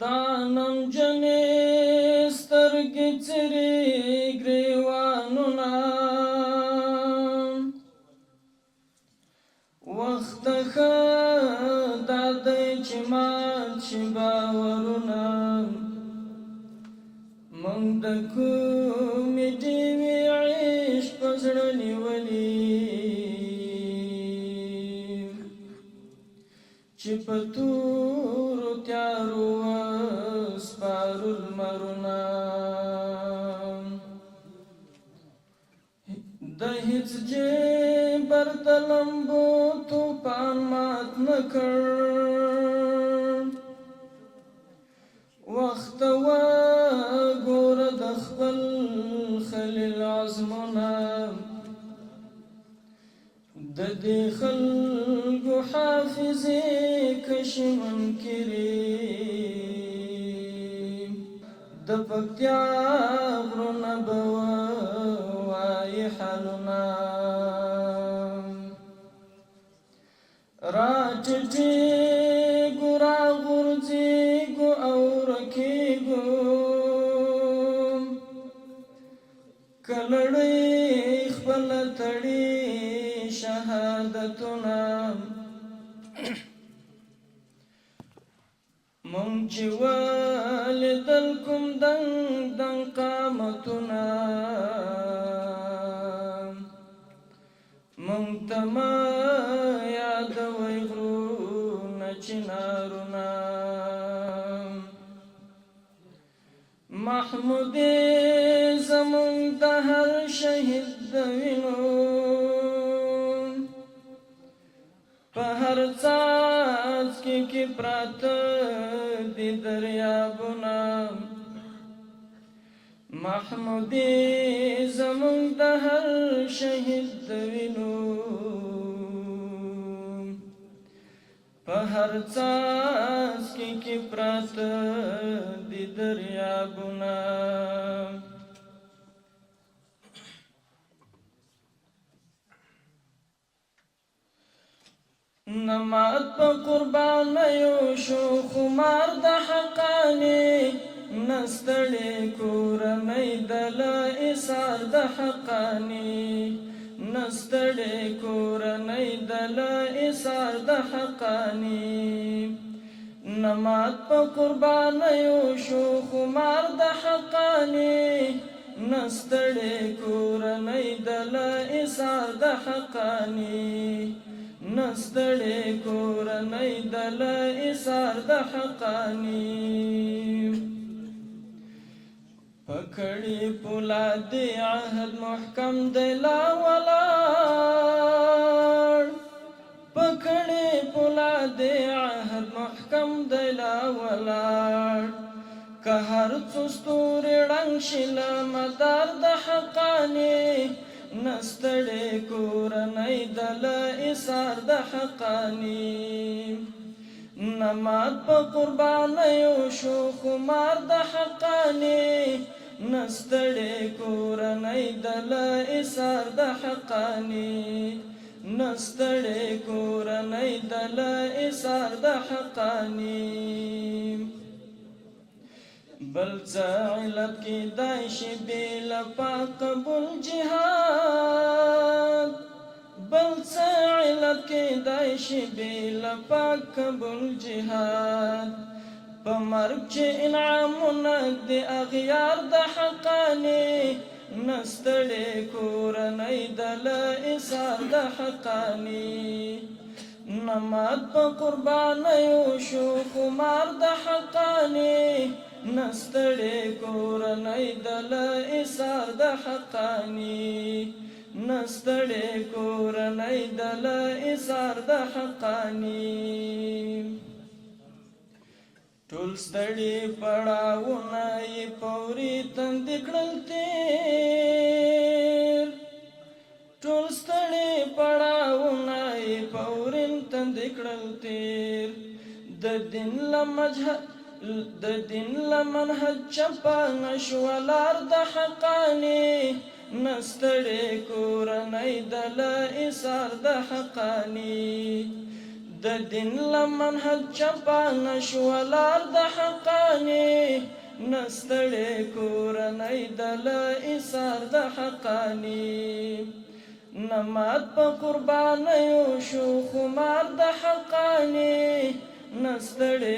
دانم جنې سترګې څیرې ګریوانونه وخت ښه دا دی چې مات شي باورونه موږ د کومې ډېوې عشق په زړه نیولي چې په تورو تیارو وسپارو لمرونه د هېڅ جبر د لمبو توپان مات نه کړ وخت وګوره د خپل خلیل عزمونه د دې خلکو حافظې کشي منکري د پکتیا غرونه به وایي حالونه راټیټېږو راغورځېږو او ورکېږو کلړۍ خپله تړي شهادتونه مونږ چې ولیدل کوم دنګ دنګ قامتونه مونږ ته مه یادوئ غرونه چنارونه محمود زمونږ د هر شهید د وینو په هر څاڅکي کې پراته دي دریابونه محمود زمونږ د هر شهید د وینو په هر څاڅکي کې پراته دي دریابونه نمات په قربانیو شو خمار د حقانی نستړی کورنۍ د له ایثار د حقانی نستړی کورنۍ د له ایثار د حقانی نمات په قربانیو شو خمار د حقانی نستړی کورنۍ د له ایثار د حقانی نستړی کورنۍ د له ایثار د حقانی پکړی پولاد عهد محکم دی لا ولاړ پکړی پولاد عهد محکم دی لا ولاړ که هر څو ستوري ړنګ شي له مدار د حقانی نستړی کورنۍ د له ایثار د حقانی نمات په قربانیو شو خمار د حقانی نستړی کورنۍ د له ایثار د حقانی نستړی کورنۍ د له ایثار د حقانی بل څه علت کیدای شي بې له پاک قبول جهاد بل څه علت کیدای شي بې له پاک قبول جهاد په مرګ چې انعامونه د اغیار د حقانی نستړی کورنۍ د له ایثار د حقانی نمات په قربانیو شو خمار د حقانی نستړی کورنۍ د له ایثار د حقانی نستړی کورنۍ د له ایثار د حقانی ټول ستړي پړاوونه یې پورې تندې کړل تېر ټول ستړي پړاوونه یې پورې تندې کړل تېر د دین له منهج چپه نشو لار د حقانی نستړی کورنۍ د له ایثار د حقانی د دین لمن حد چپانه شو لار د حقانی نستړی کورنۍ د له ایثار د حقانی نمات په قربانیو شو خمار د حقانی نستړی